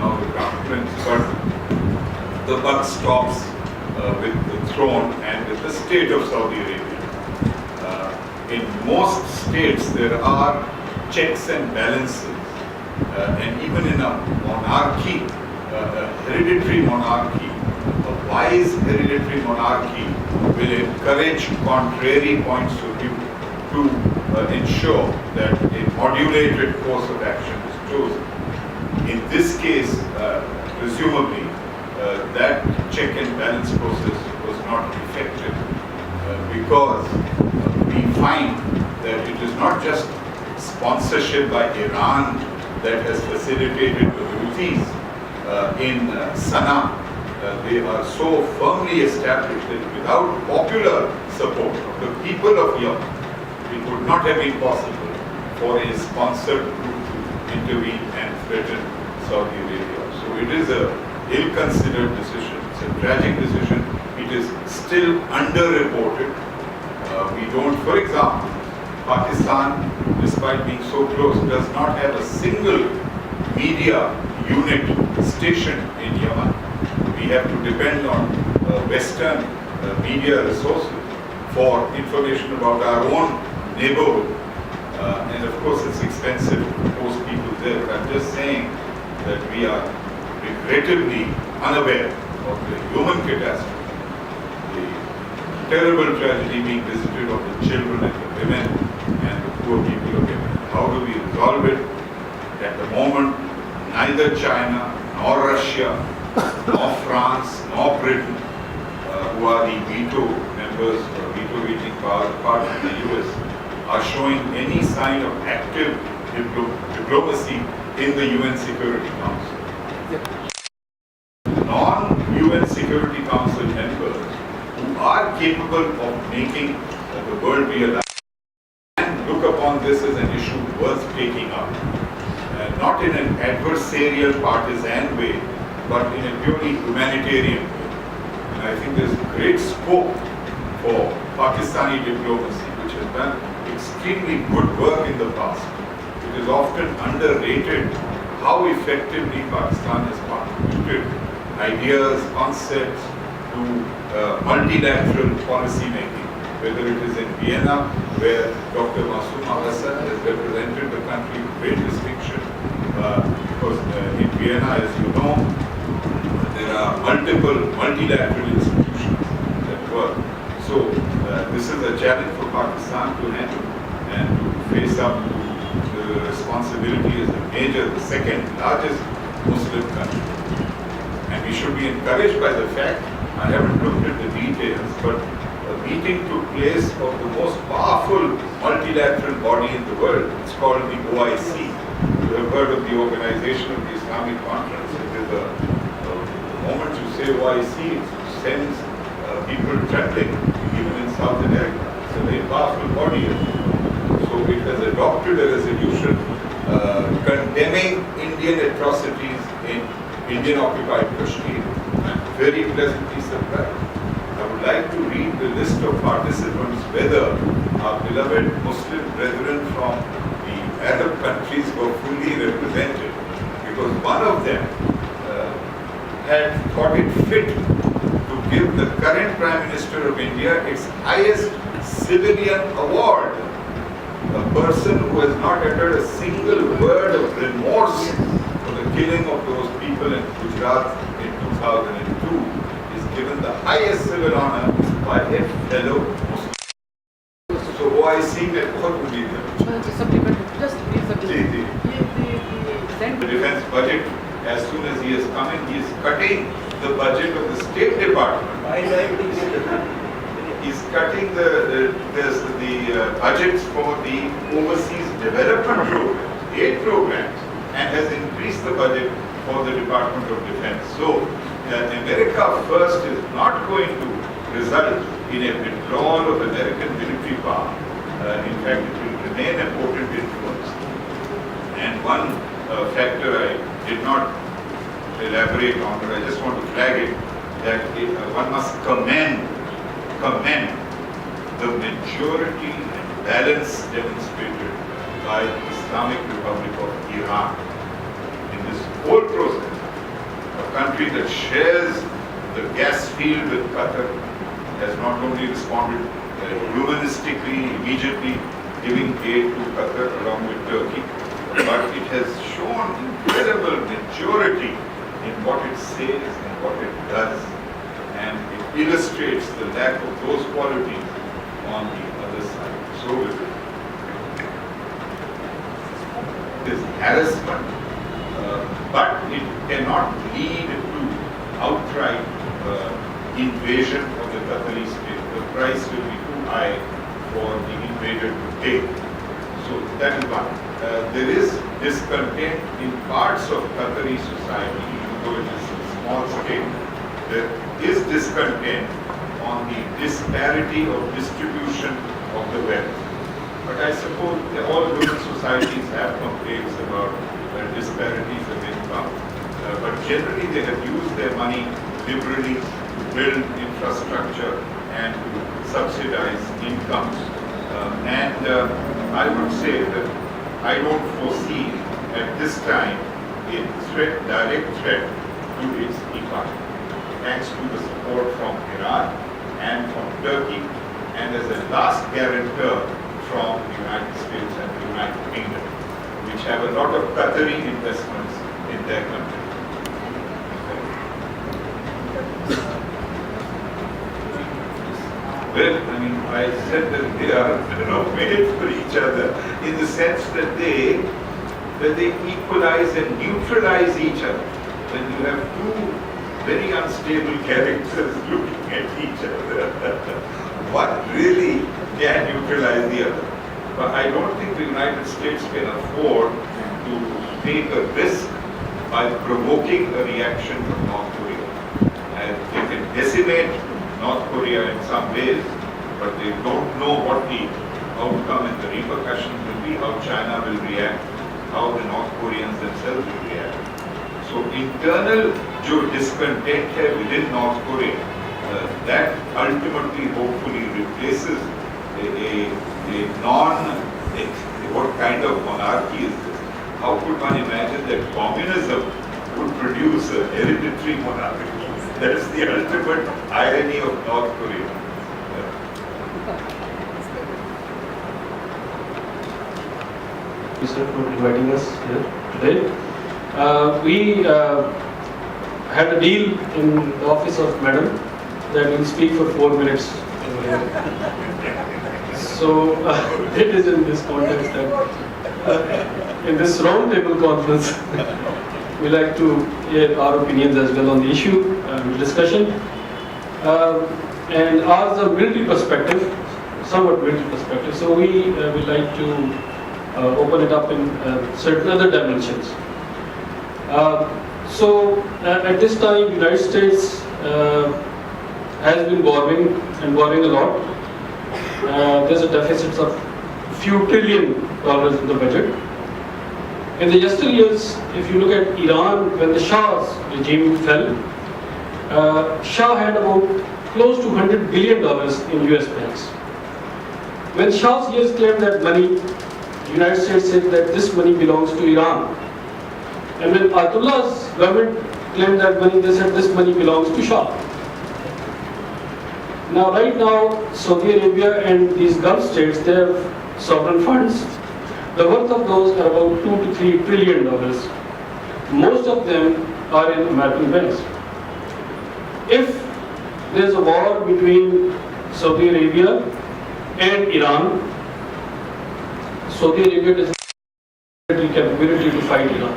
now the Crown Prince, but the buck stops with the throne and with the state of Saudi Arabia. In most states there are checks and balances, and even in a monarchy, a hereditary monarchy, a wise hereditary monarchy will encourage contrary points of view to ensure that a modulated course of action is chosen. In this case, presumably, that check and balance process was not effective because we find that it is not just sponsorship by Iran that has facilitated the Houthis in Sana'a. They are so firmly established that without popular support of the people of Yemen, it would not have been possible for a sponsored group to intervene and threaten Saudi Arabia. So it is a ill-considered decision. It's a tragic decision. It is still underreported. We don't, for example, Pakistan, despite being so close, does not have a single media unit stationed in Yemen. We have to depend on Western media resources for information about our own neighborhood. And of course it's expensive to post people there, but I'm just saying that we are regrettably unaware of the human catastrophe, the terrible tragedy being visited of the children and the women and the poor people of Yemen. How do we resolve it? At the moment, neither China nor Russia nor France, nor Britain, who are the veto members or veto-eating part of the US, are showing any sign of active diplomacy in the UN Security Council. Non-UN Security Council members who are capable of making the world realize and look upon this as an issue worth taking up, not in an adversarial partisan way, but in a purely humanitarian way. And I think there's great scope for Pakistani diplomacy, which has done extremely good work in the past. It is often underrated how effectively Pakistan has contributed ideas, concepts to multilateral policy making, whether it is in Vienna, where Dr. Masoom Hassan has represented the country with great distinction, because in Vienna, as you know, there are multiple multilateral institutions that work. So this is a challenge for Pakistan to handle and to face up to the responsibility as the second largest Muslim country. And we should be encouraged by the fact, I haven't looked at the details, but a meeting took place of the most powerful multilateral body in the world. It's called the OIC. You have heard of the Organization of the Islamic Conference. It is the moment you say OIC, it sends people trembling, even in South America. It's a very powerful body. So it has adopted a resolution condemning Indian atrocities in Indian-occupied Kashmir. I'm very pleasantly surprised. I would like to read the list of participants, whether our beloved Muslim brethren from the Arab countries were fully represented, because one of them had thought it fit to give the current Prime Minister of India its highest civilian award, a person who has not uttered a single word of remorse for the killing of those people in Gujarat in 2002, is given the highest civil honor by a fellow Muslim. So OIC में बहुत उम्मीद है. Just The defense budget, as soon as he is coming, he is cutting the budget of the State Department. He's cutting the budgets for the overseas development programs, aid programs, and has increased the budget for the Department of Defense. So America First is not going to result in a withdrawal of American military power. In fact, it will remain a potent influence. And one factor I did not elaborate on, but I just want to flag it, that one must commend the maturity and balance demonstrated by the Islamic Republic of Iran in this whole process. country that shares the gas field with Qatar, has not only responded humanistically, immediately giving aid to Qatar along with Turkey, but it has shown incredible maturity in what it says and what it does, and it illustrates the lack of those qualities on the other side. So it is harassment, but it cannot lead to outright invasion of the Qatari state. The price will be too high for the invader to take. So that is one. There is discontent in parts of Qatari society, even though it is a small scale. There is discontent on the disparity of distribution of the wealth. But I suppose all human societies have complaints about disparities of income. But generally they have used their money liberally to build infrastructure and to subsidize incomes. I would say that I don't foresee at this time a direct threat to its economy, thanks to the support from Iran and from Turkey, and as a last guarantor from the United States and the United Kingdom, which have a lot of Qatari investments in their country. Well, I mean, I said that they are made for each other in the sense that they equalize and neutralize each other. When you have two very unstable characters looking at each other, one really can neutralize the other. But I don't think the United States can afford to take a risk by provoking a reaction from North Korea. And they can decimate North Korea in some ways, but they don't know what the outcome and the repercussions will be, how China will react, how the North Koreans themselves will react. So internal discontent here within North Korea, that ultimately hopefully replaces what kind of monarchy is this? How could one imagine that communism would produce a hereditary monarchy? That is the ultimate irony of North Korea. Thank you, sir, for inviting us here today. We had a deal in the office of Madam that we'll speak for 4 minutes. So it is in this context that in this roundtable conference, we like to hear our opinions as well on the issue, discussion. And ours are military perspective, somewhat military perspective. So we would like to open it up in certain other dimensions. At this time, the United States has been borrowing and borrowing a lot. There's a deficit of few $1 trillion in the budget. In the yesteryears, if you look at Iran, when the Shah's regime fell, Shah had about close to $100 billion in US banks. When Shah's years claimed that money, the United States said that this money belongs to Iran. And when Ayatollah's government claimed that money, they said this money belongs to Shah. Now, right now, Saudi Arabia and these Gulf states, they have sovereign funds. The worth of those are about $2 to $3 trillion. Most of them are in American banks. If there's a war between Saudi Arabia and Iran, Saudi Arabia doesn't have the capability to fight Iran.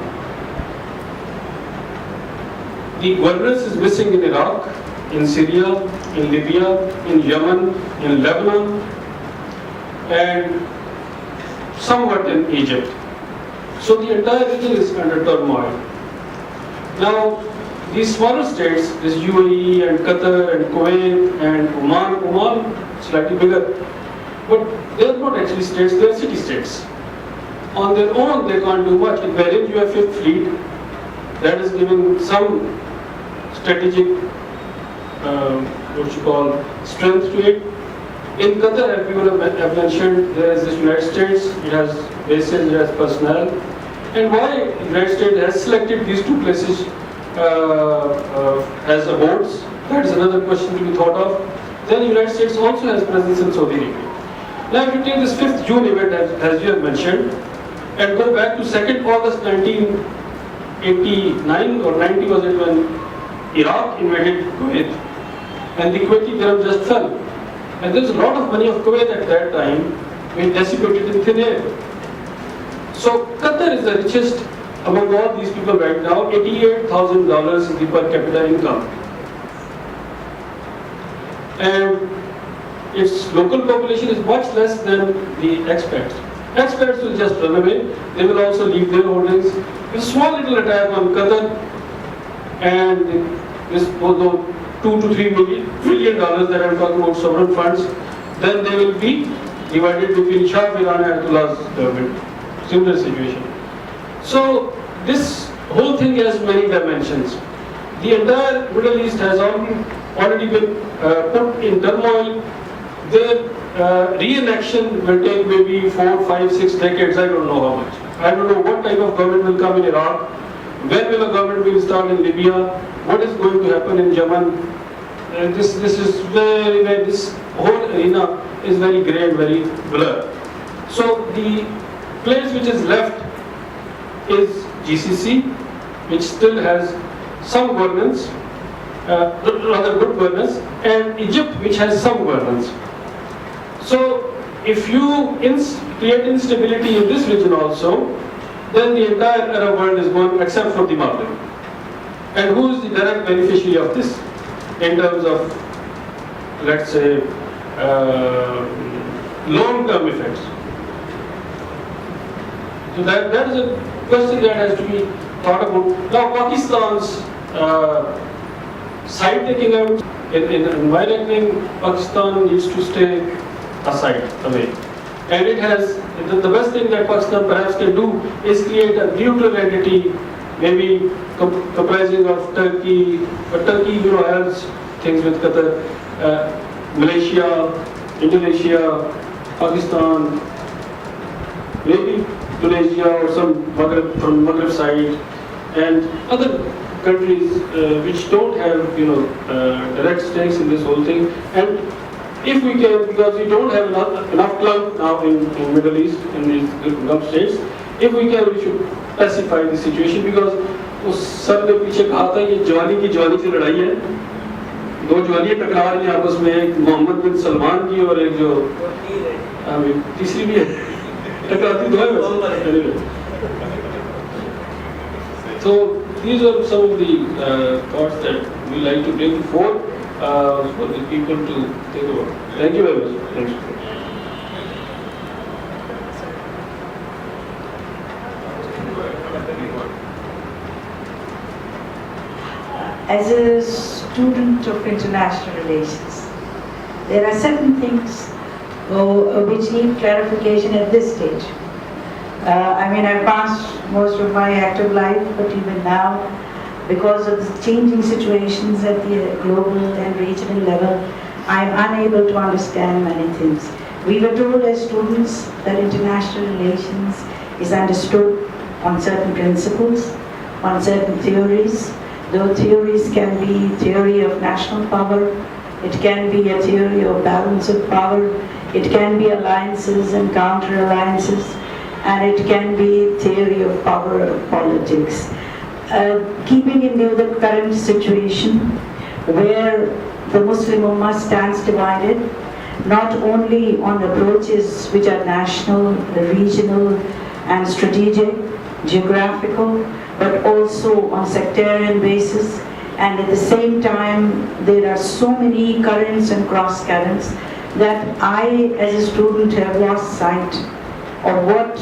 The governance is missing in Iraq, in Syria, in Libya, in Yemen, in Lebanon, and somewhat in Egypt. So the entire region is under turmoil. Now, these smaller states, this UAE and Qatar and Kuwait and Oman slightly bigger, but they are not actually states, they are city-states. On their own, they can't do much. Wherein you have Fifth Fleet, that is giving some strategic, strength to it. In Qatar, as people have mentioned, there is the United States, it has bases, it has personnel. And why the United States has selected these two places has aborts. That is another question to be thought of. Then the United States also has presence in Saudi Arabia. Now if you take this 5th June event as you have mentioned and go back to 2nd August 1989 or 90 was it when Iraq invaded Kuwait and the Kuwaiti dirham just fell. And there's a lot of money of Kuwait at that time being dissipated in thin air. So Qatar is the richest among all these people right now. $88,000 is the per capita income. And its local population is much less than the expats. Expats will just run away. They will also leave their holdings. A small little attack on Qatar and this although $2 to $3 trillion that I'm talking about sovereign funds, then they will be divided between Shah of Iran and Ayatollah's government. Similar situation. So this whole thing has many dimensions. The entire Middle East has already been put in turmoil. Their re-election will take maybe 4, 5, 6 decades. I don't know how much. I don't know what type of government will come in Iraq. When will a government be installed in Libya? What is going to happen in Yemen? This is very, this whole arena is very grey and very blurred. So the place which is left is GCC, which still has some governance, rather good governance, and Egypt, which has some governance. So if you create instability in this region also, then the entire Arab world is gone except for the Maghreb. And who is the direct beneficiary of this in terms of, let's say, long-term effects? So that is a question that has to be thought about. Now Pakistan's side taking out, in my reckoning, Pakistan needs to stay aside, away. And it has, the best thing that Pakistan perhaps can do is create a neutral entity, maybe comprising of Turkey, but Turkey has things with Qatar, Malaysia, Indonesia, Pakistan, maybe Tunisia or some Maghreb, from Maghreb side, and other countries which don't have direct stakes in this whole thing. And if we can, because we don't have enough club now in Middle East, in these Gulf states, if we can, we should pacify the situation, because उस sir ने पीछे कहा था ये जवानी की लड़ाई है, दो जवानियां टकरा रही हैं आपस में, एक मोहम्मद बिन सलमान की और एक जो तीसरी भी है, टकराती दो है. So these are some of the thoughts that we like to bring forth for the people to think about. Thank you very much. Thanks. As a student of international relations, there are certain things which need clarification at this stage. I've passed most of my active life, but even now, because of the changing situations at the global and regional level, I am unable to understand many things. We were told as students that international relations is understood on certain principles, on certain theories. Those theories can be theory of national power, it can be a theory of balance of power, it can be alliances and counter-alliances, and it can be theory of power politics. Keeping in view the current situation where the Muslim Ummah stands divided, not only on approaches which are national, regional and strategic, geographical, but also on sectarian basis, and at the same time there are so many currents and cross currents that I as a student have lost sight of what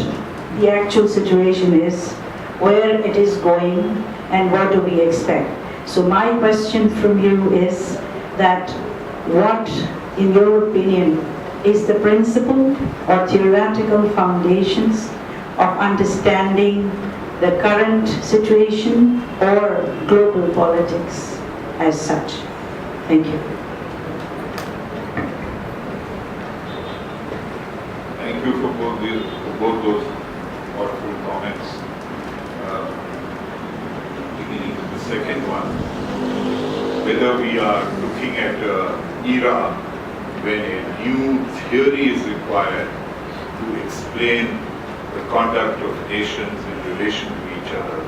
the actual situation is, where it is going, and what do we expect. So my question from you is that what, in your opinion, is the principle or theoretical foundations of understanding the current situation or global politics as such? Thank you. Thank you for both those thoughtful comments. Beginning with the second one. Whether we are looking at an era when a new theory is required to explain the conduct of nations in relation to each other.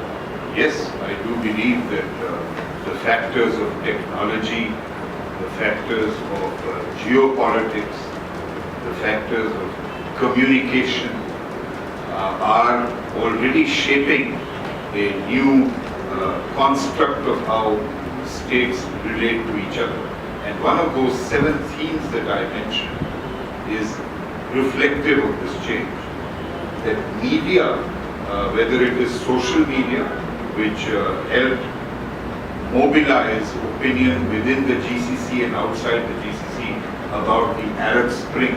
Yes, I do believe that the factors of technology, the factors of geopolitics, the factors of communication are already shaping a new construct of how states relate to each other. And one of those 7 themes that I mentioned is reflective of this change. That media, whether it is social media, which helped mobilize opinion within the GCC and outside the GCC about the Arab Spring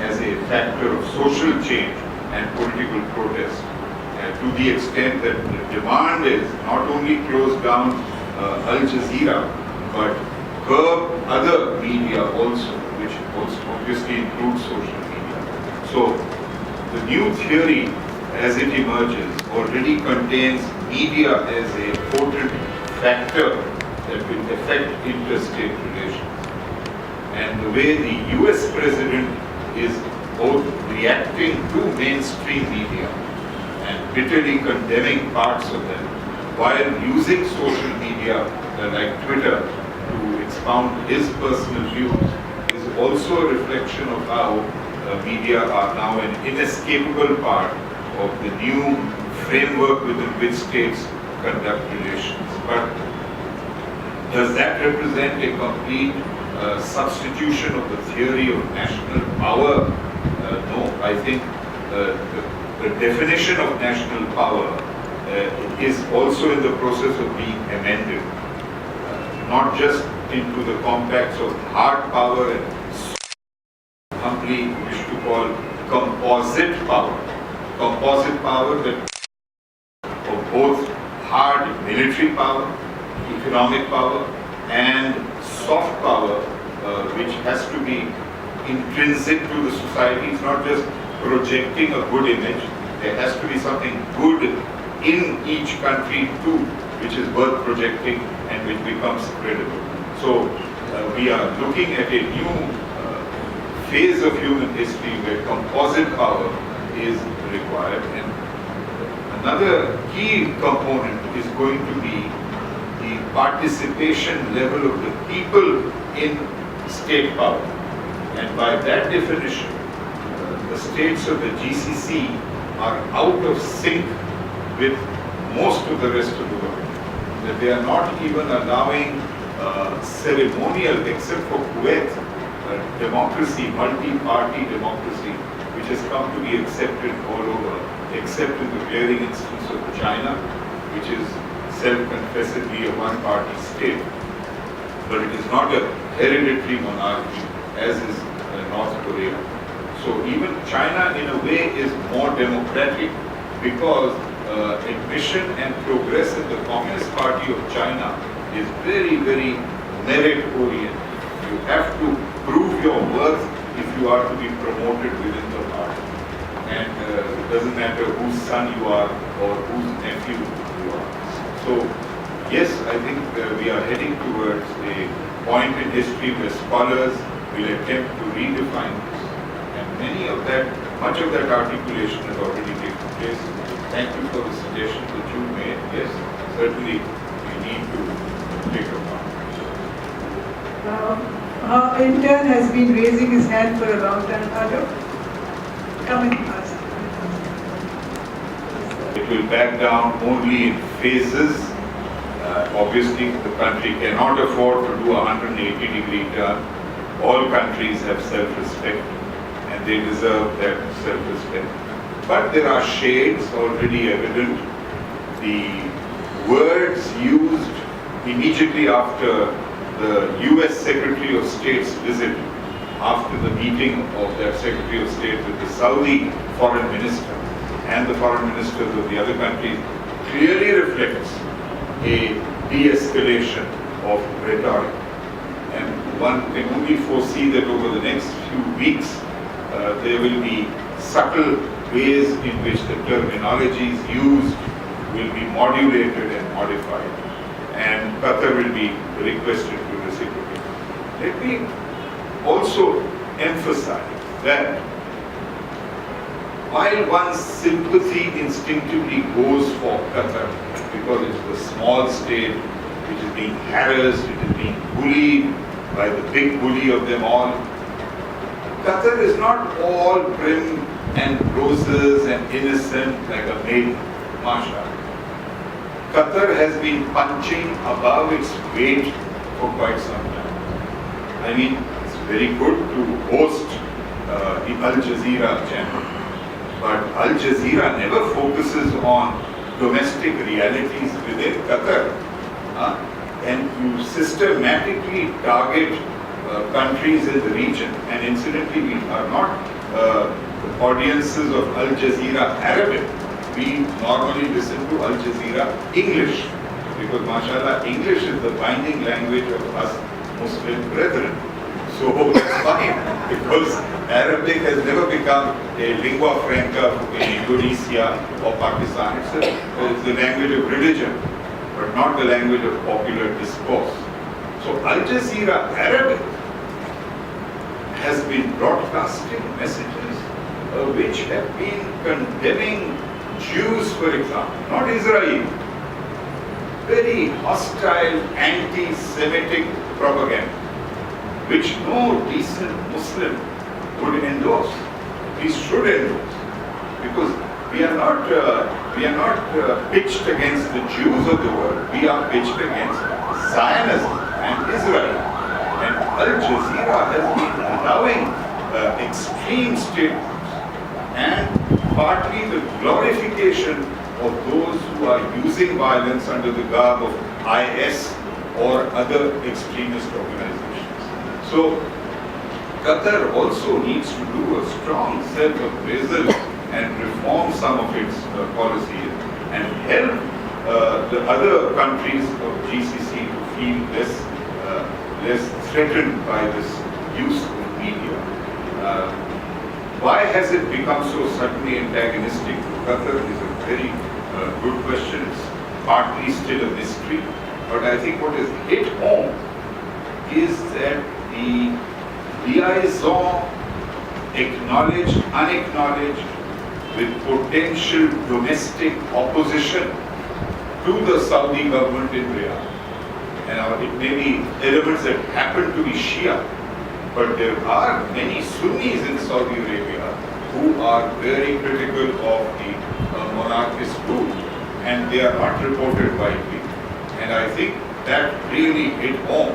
as a factor of social change and political protest, to the extent that the demand is not only close down Al Jazeera, but curb other media also, which also obviously includes social media. So the new theory, as it emerges, already contains media as a potent factor that will affect interstate relations. And the way the US President is both reacting to mainstream media and bitterly condemning parts of them, while using social media like Twitter to expound his personal views, is also a reflection of how media are now an inescapable part of the new framework within which states conduct relations. But does that represent a complete substitution of the theory of national power? No, I think the definition of national power is also in the process of being amended, not just into the compacts of hard power and humbly wish to call composite power. Composite power that of both hard military power, economic power, and soft power, which has to be intrinsic to the society. It's not just projecting a good image. There has to be something good in each country too, which is worth projecting and which becomes credible. So we are looking at a new phase of human history where composite power is required. And another key component is going to be the participation level of the people in state power. And by that definition, the states of the GCC are out of sync with most of the rest of the world. That they are not even allowing ceremonial, except for Kuwait, democracy, multi-party democracy, which has come to be accepted all over, except in the glaring instance of China, which is self-confessedly a one-party state. But it is not a hereditary monarchy, as is North Korea. So even China, in a way, is more democratic because admission and progress in the Communist Party of China is very, very merit-oriented. You have to prove your worth if you are to be promoted within the party. And it doesn't matter whose son you are or whose nephew you are. So, yes, I think we are heading towards a point in history where scholars will attempt to redefine this. And much of that articulation has already taken place. Thank you for the suggestion that you made. Yes, certainly we need to take a part. Our intern has been raising his hand for a long time. Hello? Come and ask. It will back down only in phases. Obviously, the country cannot afford to do a 180-degree turn. All countries have self-respect, and they deserve that self-respect. But there are shades already evident. The words used immediately after the US Secretary of State's visit, after the meeting of that Secretary of State with the Saudi Foreign Minister and the foreign ministers of the other countries, clearly reflects a de-escalation of rhetoric. And one can only foresee that over the next few weeks, there will be subtle ways in which the terminologies used will be modulated and modified. Qatar will be requested to reciprocate. Let me also emphasize that while one's sympathy instinctively goes for Qatar, because it's the small state which is being harassed, it is being bullied by the big bully of them all, Qatar is not all prim and roses and innocent like a maiden, mashallah. Qatar has been punching above its weight for quite some time. I mean, it's very good to host the Al Jazeera channel, but Al Jazeera never focuses on domestic realities within Qatar. And you systematically target countries in the region. And incidentally, we are not audiences of Al Jazeera Arabic. We normally listen to Al Jazeera English, because mashallah, English is the binding language of us Muslim brethren. So that's fine, because Arabic has never become a lingua franca in Indonesia or Pakistan. It's the language of religion, but not the language of popular discourse. So Al Jazeera Arabic has been broadcasting messages which have been condemning Jews, for example, not Israel. Very hostile, anti-Semitic propaganda, which no decent Muslim would endorse. We should endorse, because we are not pitched against the Jews of the world. We are pitched against Zionism and Israel. And Al Jazeera has been allowing extreme statements and partly the glorification of those who are using violence under the garb of IS or other extremist organizations. So Qatar also needs to do a strong self-appraisal and reform some of its policies and help the other countries of GCC to feel less threatened by this use of media. Why has it become so suddenly antagonistic to Qatar is a very good question. It's partly still a mystery, but I think what is hit home is that the liaison, acknowledged, unacknowledged, with potential domestic opposition to the Saudi government in Riyadh. And it may be elements that happen to be Shia, but there are many Sunnis in Saudi Arabia who are very critical of the monarchist rule, and they are not reported widely. And I think that really hit home,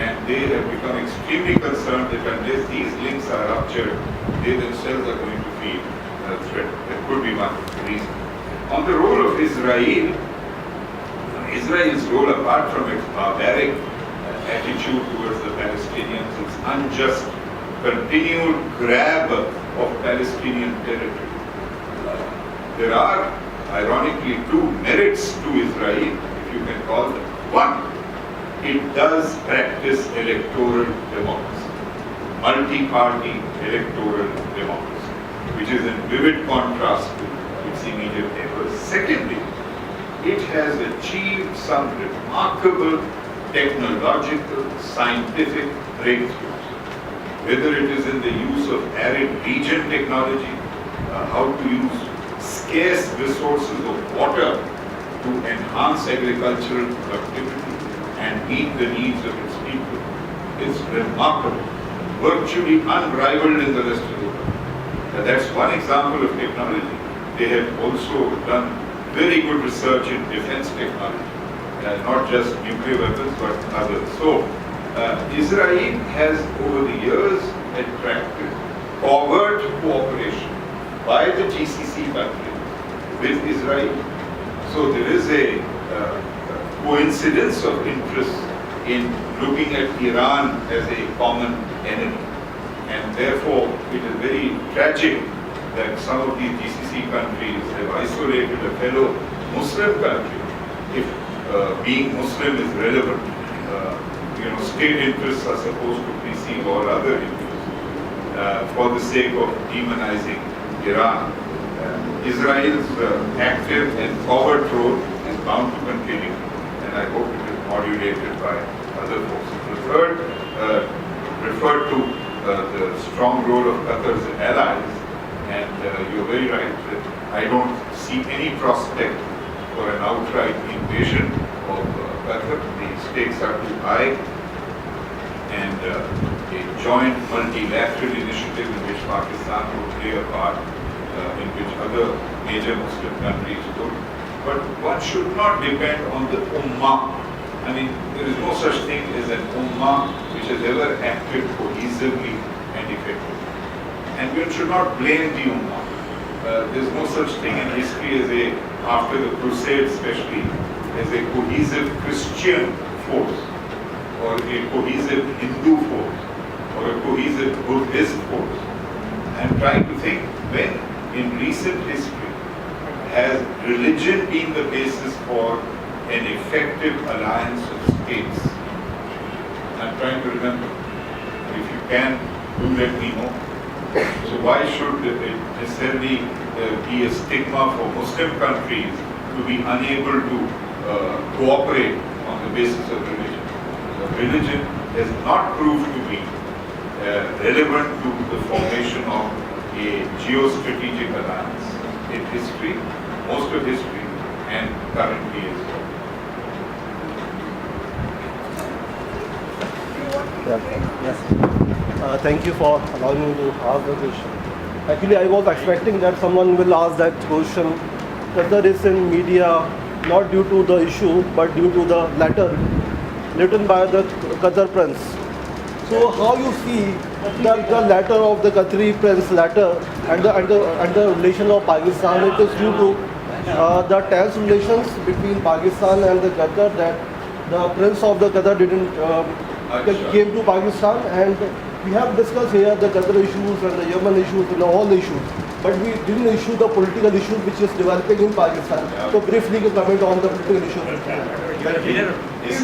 and they have become extremely concerned that unless these links are ruptured, they themselves are going to feel a threat. That could be one reason. On the role of Israel, Israel's role, apart from its barbaric attitude towards the Palestinians, its unjust, continued grab of Palestinian territory. There are, ironically, two merits to Israel, if you can call them. One, it does practice electoral democracy, multi-party electoral democracy, which is in vivid contrast to its immediate neighbors. Secondly, it has achieved some remarkable technological, scientific breakthroughs, whether it is in the use of arid region technology, how to use scarce resources of water to enhance agricultural productivity and meet the needs of its people. It's remarkable, virtually unrivaled in the rest of the world. That's one example of technology. They have also done very good research in defense technology. Not just nuclear weapons, but others. So, Israel has over the years attracted covert cooperation by the GCC countries with Israel. So there is a coincidence of interest in looking at Iran as a common enemy. And therefore, it is very tragic that some of these GCC countries have isolated a fellow Muslim country. If being Muslim is relevant, state interests are supposed to precede all other interests for the sake of demonizing Iran. Israel's active and covert role is bound to continue, and I hope it is not correlated by other forces. The third referred to the strong role of Qatar's allies, and you're very right that I don't see any prospect for an outright invasion of Qatar. The stakes are too high, and a joint multilateral initiative in which Pakistan will play a part, in which other major Muslim countries would. But one should not depend on the Ummah. I mean, there is no such thing as an Ummah which has ever acted cohesively and effectively. And we should not blame the Ummah. There is no such thing in history as after the Crusades especially, as a cohesive Christian force, or a cohesive Hindu force, or a cohesive Buddhist force. I am trying to think, when in recent history has religion been the basis for an effective alliance of states? I'm trying to remember. If you can, do let me know. So why should it necessarily be a stigma for Muslim countries to be unable to cooperate on the basis of religion? So religion has not proved to be relevant to the formation of a geostrategic alliance in history, most of history, and currently as well. Yes. Thank you for allowing me to ask the question. Actually, I was expecting that someone will ask that question. Qatar is in media not due to the issue, but due to the letter written by the Qatar Prince. So, how you see the letter of the Qatari Prince letter and the relation of Pakistan? It is due to the tense relations between Pakistan and the Qatar, that the Prince of the Qatar didn't came to Pakistan, and we have discussed here the Qatar issues and the Yemen issues and all the issues, but we didn't issue the political issues which is developing in Pakistan. So briefly comment on the political issues. You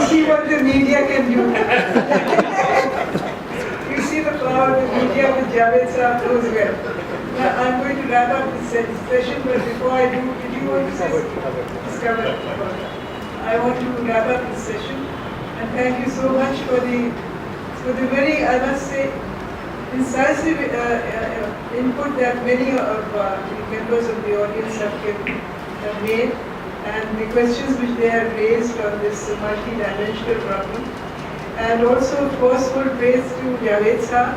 see what the media can do. You see the power of the media with Javed Sahab knows well. Now I'm going to wrap up this session, but before I do, did you want to say? I want to wrap up this session, and thank you so much for the very, I must say, incisive input that many of the members of the audience have made, and the questions which they have raised on this multi-dimensional problem, and also forceful praise to Javed Sahab,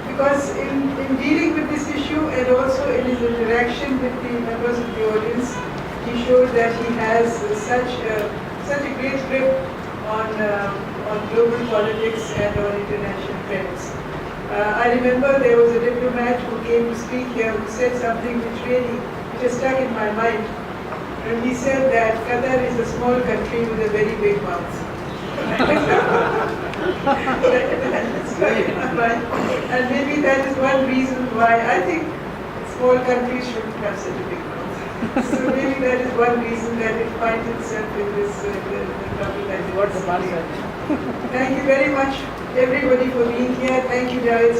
because in dealing with this issue and also in his interaction with the members of the audience, he showed that he has such a great grip on global politics and on international trends. I remember there was a diplomat who came to speak here who said something which has stuck in my mind. And he said that Qatar is a small country with a very big mouth. That stuck in my mind. And maybe that is one reason why I think small countries shouldn't have such a big mouth. So maybe that is one reason that it finds itself in this trouble that it was. Thank you very much, everybody, for being here. Thank you, Javed.